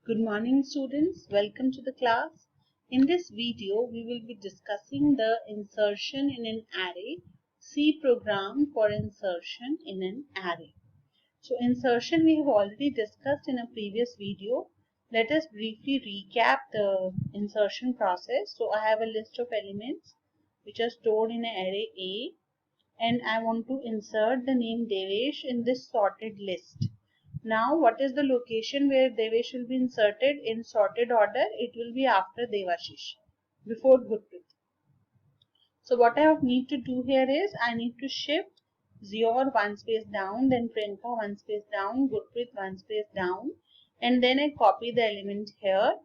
Good morning students, welcome to the class. In this video, we will be discussing the insertion in an array, C program for insertion in an array. So insertion we have already discussed in a previous video. Let us briefly recap the insertion process. So I have a list of elements which are stored in an array A and I want to insert the name Devesh in this sorted list. Now, what is the location where Devesh will be inserted in sorted order? It will be after Devashish, before Gurpreet. So, what I need to do here is I need to shift Zior one space down, then Priyanka one space down, Gurpreet one space down, and then I copy the element here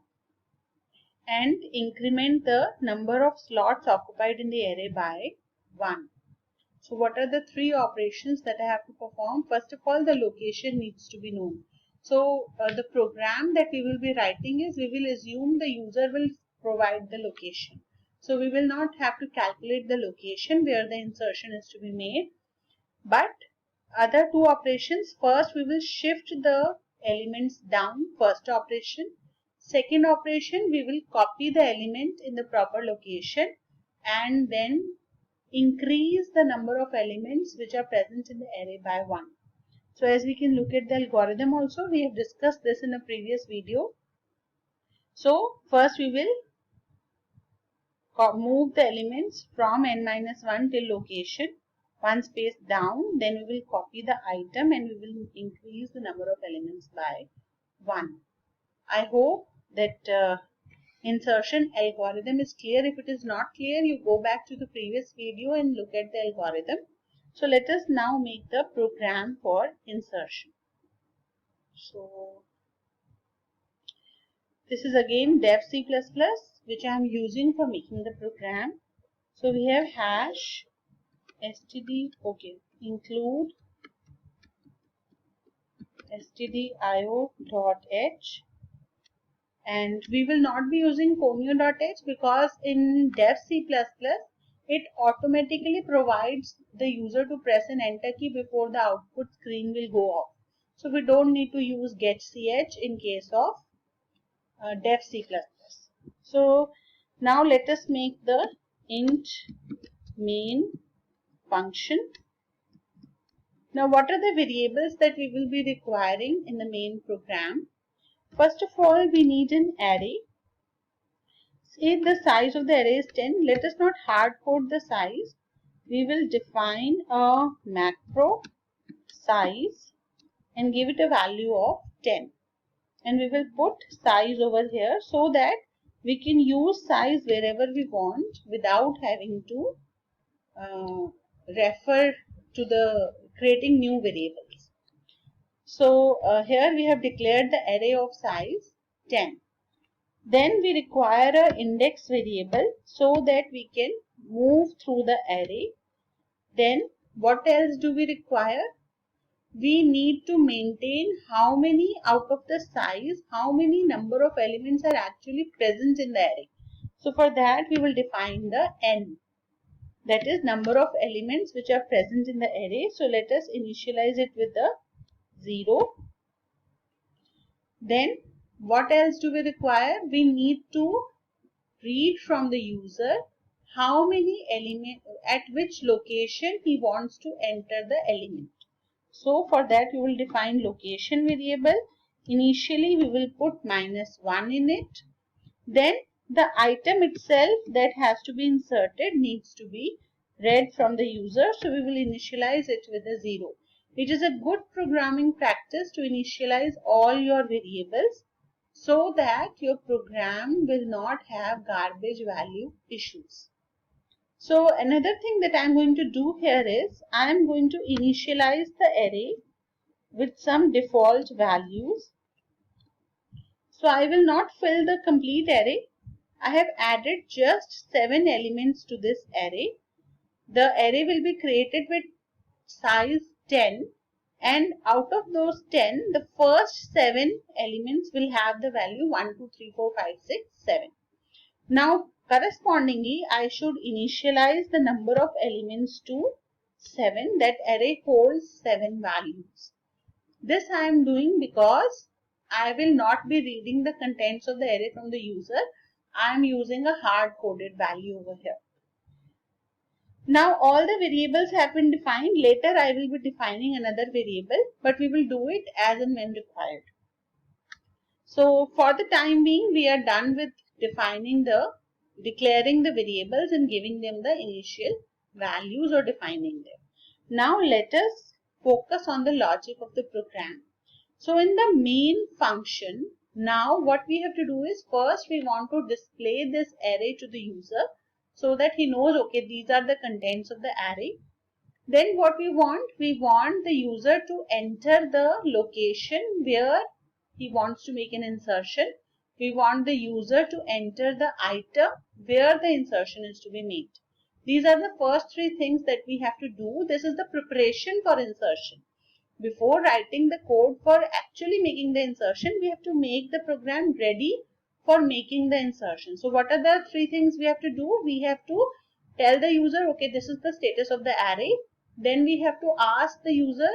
and increment the number of slots occupied in the array by 1. So what are the three operations that I have to perform? First of all, the location needs to be known. So the program that we will be writing is, we will assume the user will provide the location. So we will not have to calculate the location where the insertion is to be made. But other two operations, first we will shift the elements down, first operation. Second operation, we will copy the element in the proper location and then increase the number of elements which are present in the array by 1. So as we can look at the algorithm also, we have discussed this in a previous video. So first we will move the elements from n-1 till location, one space down, then we will copy the item and we will increase the number of elements by 1. I hope that insertion algorithm is clear. If it is not clear, you go back to the previous video and look at the algorithm. So let us now make the program for insertion. So this is again dev C++ which I am using for making the program. So we have hash include stdio.h, and we will not be using comio.h because in dev C++ it automatically provides the user to press an enter key before the output screen will go off. So we don't need to use getch in case of dev C++. So now let us make the int main function. Now what are the variables that we will be requiring in the main program? First of all, we need an array. Say the size of the array is 10. Let us not hard code the size. We will define a macro size and give it a value of 10. And we will put size over here so that we can use size wherever we want without having to refer to the creating new variables. So here we have declared the array of size 10. Then we require an index variable so that we can move through the array. Then what else do we require? We need to maintain how many out of the size, how many number of elements are actually present in the array. So for that we will define the n. That is number of elements which are present in the array. So let us initialize it with the 0. Then what else do we require? We need to read from the user how many elements, at which location he wants to enter the element. So for that we will define location variable. Initially we will put -1 in it. Then the item itself that has to be inserted needs to be read from the user. So we will initialize it with a 0. It is a good programming practice to initialize all your variables so that your program will not have garbage value issues. So another thing that I am going to do here is I am going to initialize the array with some default values. So I will not fill the complete array. I have added just 7 elements to this array. The array will be created with size 10, and out of those 10, the first 7 elements will have the value 1, 2, 3, 4, 5, 6, 7. Now correspondingly, I should initialize the number of elements to 7. That array holds 7 values. This I am doing because I will not be reading the contents of the array from the user. I am using a hard-coded value over here. Now all the variables have been defined. Later I will be defining another variable, but we will do it as and when required. So for the time being, we are done with declaring the variables and giving them the initial values or defining them. Now let us focus on the logic of the program. So in the main function, now what we have to do is, first we want to display this array to the user so that he knows, okay, these are the contents of the array. Then what we want the user to enter the location where he wants to make an insertion. We want the user to enter the item where the insertion is to be made. These are the first three things that we have to do. This is the preparation for insertion. Before writing the code for actually making the insertion, we have to make the program ready for making the insertion. So what are the three things we have to do? We have to tell the user, okay, this is the status of the array. Then we have to ask the user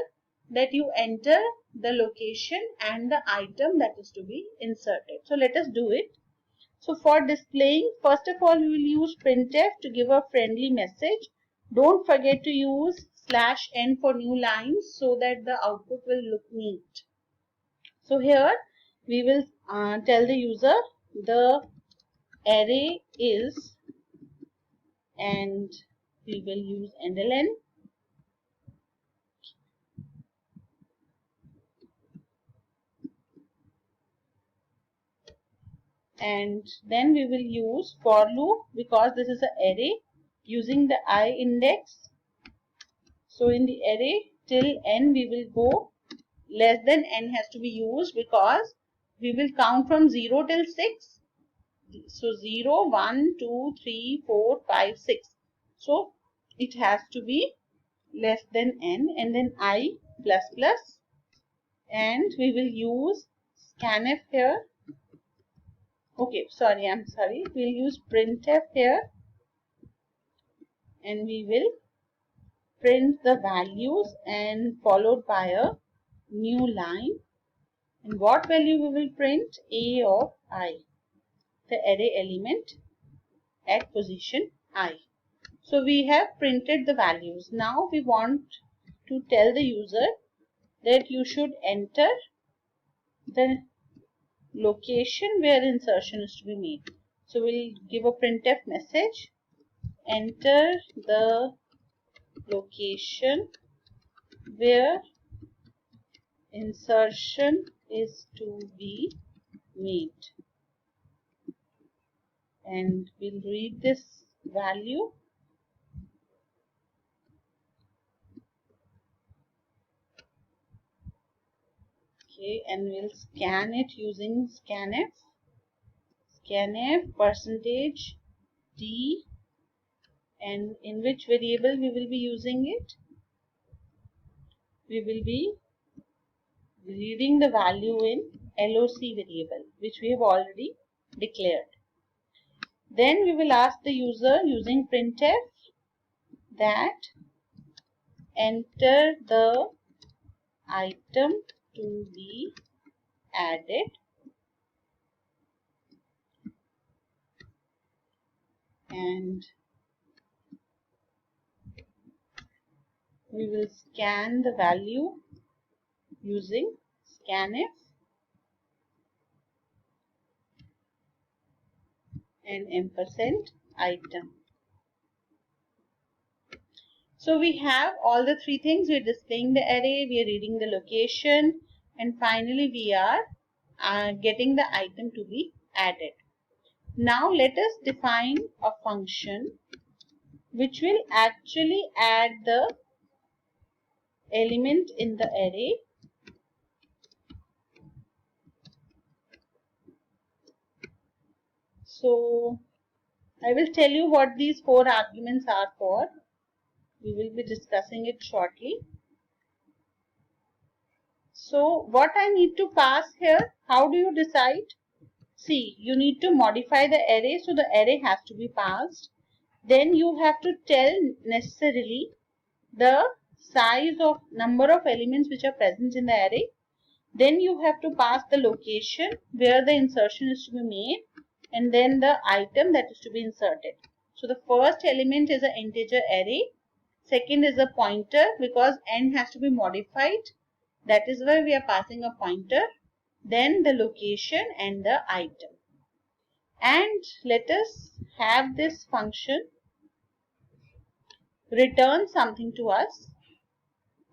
that you enter the location and the item that is to be inserted. So let us do it. So for displaying, first of all, we will use printf to give a friendly message. Don't forget to use /n for new lines so that the output will look neat. So here we will tell the user the array is, and we will use ndlen. And then we will use for loop because this is an array using the I index. So in the array till n we will go, less than n has to be used because we will count from 0 till 6. So 0, 1, 2, 3, 4, 5, 6. So it has to be less than n, and then I plus plus, and we will use scanf here. Okay, I'm sorry. We'll use printf here, and we will print the values and followed by a new line. And what value we will print? A of I, the array element at position I. So we have printed the values. Now we want to tell the user that you should enter the location where insertion is to be made. So we'll give a printf message, enter the location where insertion is to be made, and we'll read this value. Okay, and we'll scan it using scanf %d, and in which variable we will be using it? We will be reading the value in LOC variable, which we have already declared. Then we will ask the user using printf that enter the item to be added, and we will scan the value using scanf and %item. So we have all the three things. We are displaying the array, we are reading the location, and finally we are getting the item to be added. Now let us define a function which will actually add the element in the array. So I will tell you what these 4 arguments are for. We will be discussing it shortly. So what I need to pass here, how do you decide? See, you need to modify the array, so the array has to be passed. Then you have to tell necessarily the size of number of elements which are present in the array. Then you have to pass the location where the insertion is to be made and then the item that is to be inserted. So the first element is an integer array. Second is a pointer because n has to be modified. That is why we are passing a pointer. Then the location and the item. And let us have this function return something to us.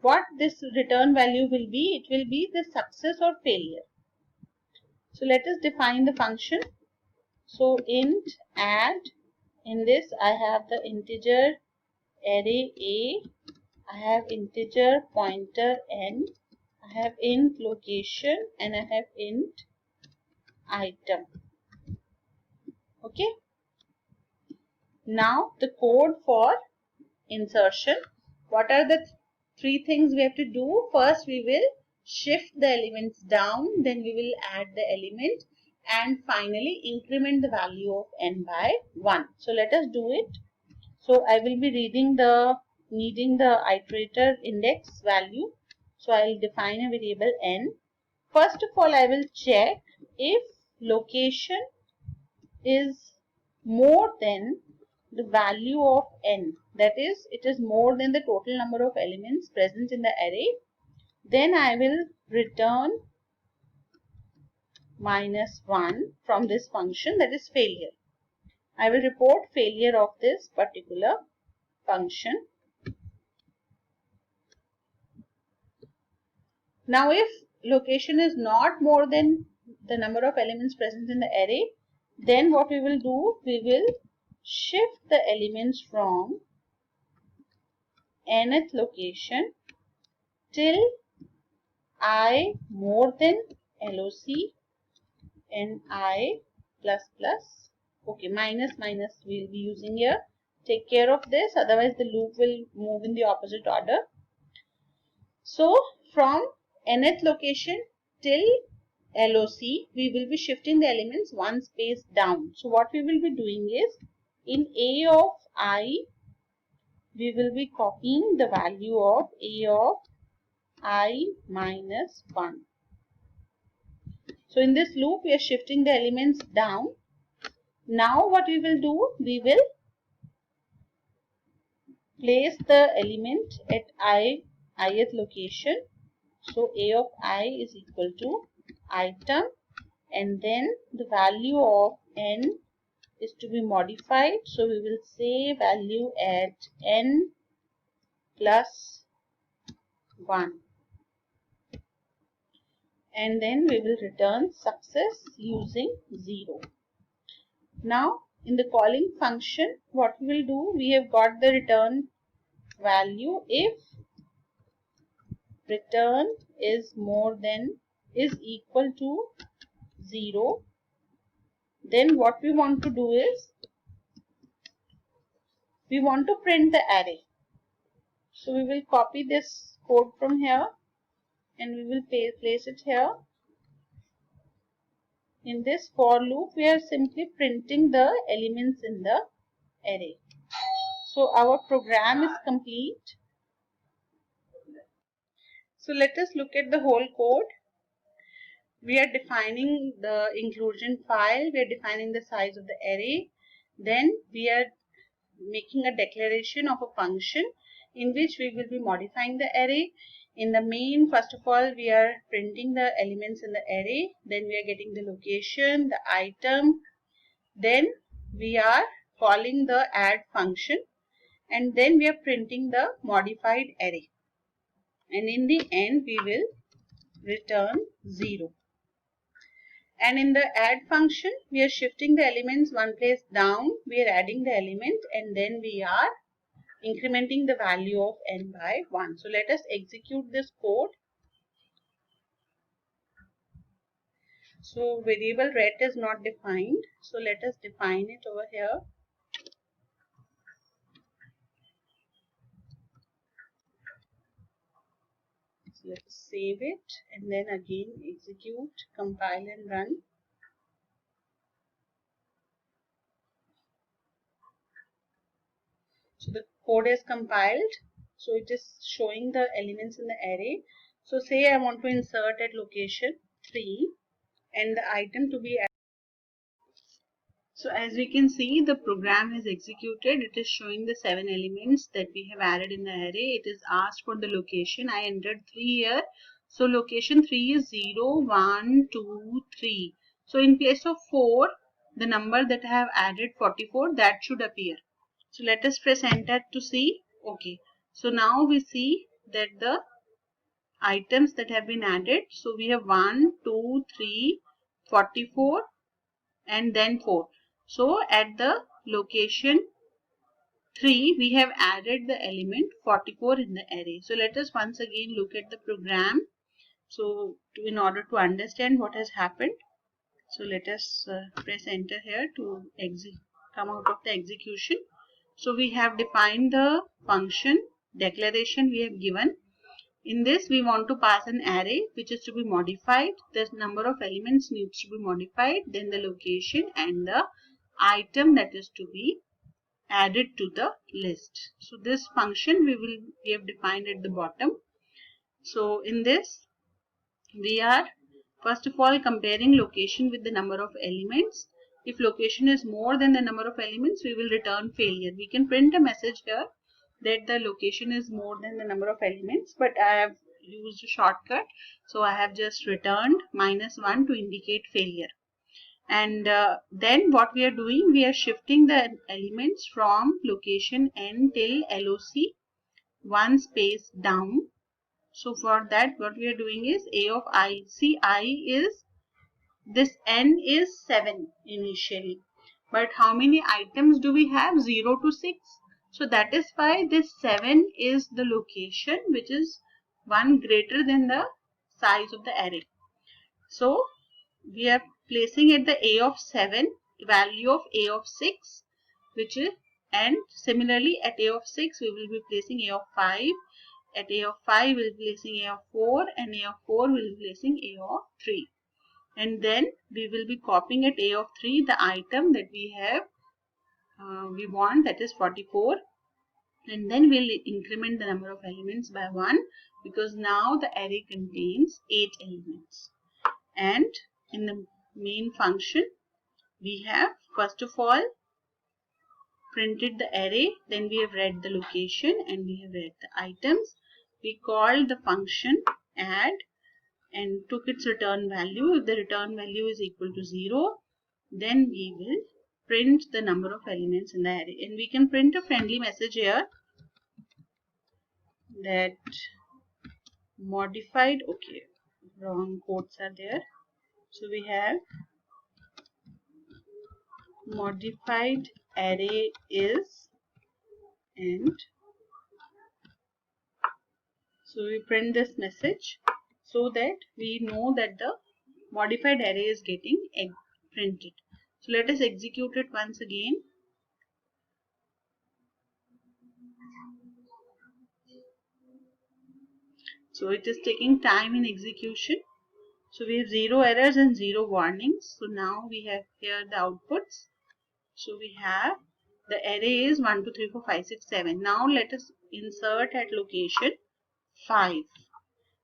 What this return value will be? It will be the success or failure. So let us define the function. So int add, in this I have the integer array A, I have integer pointer n, I have int location and I have int item. Okay. Now the code for insertion. What are the three things we have to do? First we will shift the elements down, then we will add the element and finally increment the value of n by 1. So let us do it. So I will be needing the iterator index value. So I will define a variable n. First of all, I will check if location is more than the value of n, that is, it is more than the total number of elements present in the array, then I will return -1 from this function, that is failure. I will report failure of this particular function. Now if location is not more than the number of elements present in the array, then what we will do, we will shift the elements from nth location till I more than LOC and I plus plus. Okay, minus we'll be using here. Take care of this, otherwise the loop will move in the opposite order. So from nth location till LOC, we will be shifting the elements one space down. So what we will be doing is, in A of I, we will be copying the value of A of I minus 1. So in this loop, we are shifting the elements down. Now what we will do, we will place the element at ith location. So A of I is equal to item, and then the value of n is to be modified. So we will say value at n plus 1. And then we will return success using 0. Now in the calling function, what we will do, we have got the return value if return is equal to 0. Then what we want to do is, we want to print the array. So we will copy this code from here and we will place it here. In this for loop, we are simply printing the elements in the array. So our program is complete. So let us look at the whole code. We are defining the inclusion file, we are defining the size of the array, then we are making a declaration of a function in which we will be modifying the array. In the main, first of all, we are printing the elements in the array, then we are getting the location, the item, then we are calling the add function, and then we are printing the modified array, and in the end we will return 0. And in the add function, we are shifting the elements one place down, we are adding the element, and then we are incrementing the value of n by 1. So let us execute this code. So variable ret is not defined, so let us define it over here. So let's save it and then again execute, compile and run. So the code is compiled, so it is showing the elements in the array. So say I want to insert at location 3 and the item to be added. So as we can see, the program is executed. It is showing the 7 elements that we have added in the array. It is asked for the location. I entered 3 here. So location 3 is 0, 1, 2, 3. So in place of 4, the number that I have added 44, that should appear. So let us press enter to see. Okay. So now we see that the items that have been added. So we have 1, 2, 3, 44 and then 4. So at the location 3 we have added the element 44 in the array. So let us once again look at the program. So in order to understand what has happened, so let us press enter here to come out of the execution. So we have defined the function declaration we have given. In this we want to pass an array which is to be modified. The number of elements needs to be modified, then the location and the item that is to be added to the list. So this function we have defined at the bottom. So in this we are first of all comparing location with the number of elements. If location is more than the number of elements, we will return failure. We can print a message here that the location is more than the number of elements, but I have used a shortcut, so I have just returned -1 to indicate failure. And then what we are doing, we are shifting the elements from location n till LOC 1 space down. So for that what we are doing is a of I. See, I is, this n is 7 initially, but how many items do we have? 0 to 6. So that is why this 7 is the location which is 1 greater than the size of the array. So we are placing at the a of 7 value of a of 6, which is, and similarly at a of 6 we will be placing a of 5. At a of 5 we will be placing a of 4, and a of 4 we will be placing a of 3. And then we will be copying at a of 3 the item that we have we want, that is 44, and then we'll increment the number of elements by 1 because now the array contains 8 elements. And in the main function we have first of all printed the array, then we have read the location and we have read the items. We called the function add and took its return value. If the return value is equal to 0, then we will print the number of elements in the array. And we can print a friendly message here that modified, okay, wrong quotes are there. So we have modified array is, and so we print this message so that we know that the modified array is getting printed. So let us execute it once again. So it is taking time in execution. So we have 0 errors and 0 warnings. So now we have here the outputs. So we have the array is 1, 2, 3, 4, 5, 6, 7. Now let us insert at location 5.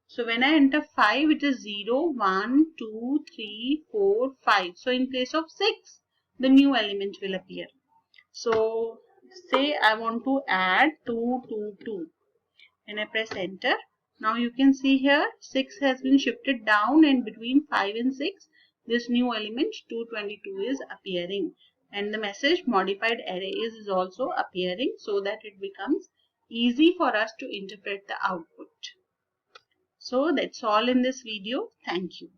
So when I enter 5, it is 0, 1, 2, 3, 4, 5. So in place of 6, the new element will appear. So say I want to add 2, 2, 2 and I press enter. Now you can see here 6 has been shifted down, and between 5 and 6 this new element 222 is appearing, and the message modified array is also appearing so that it becomes easy for us to interpret the output. So that's all in this video. Thank you.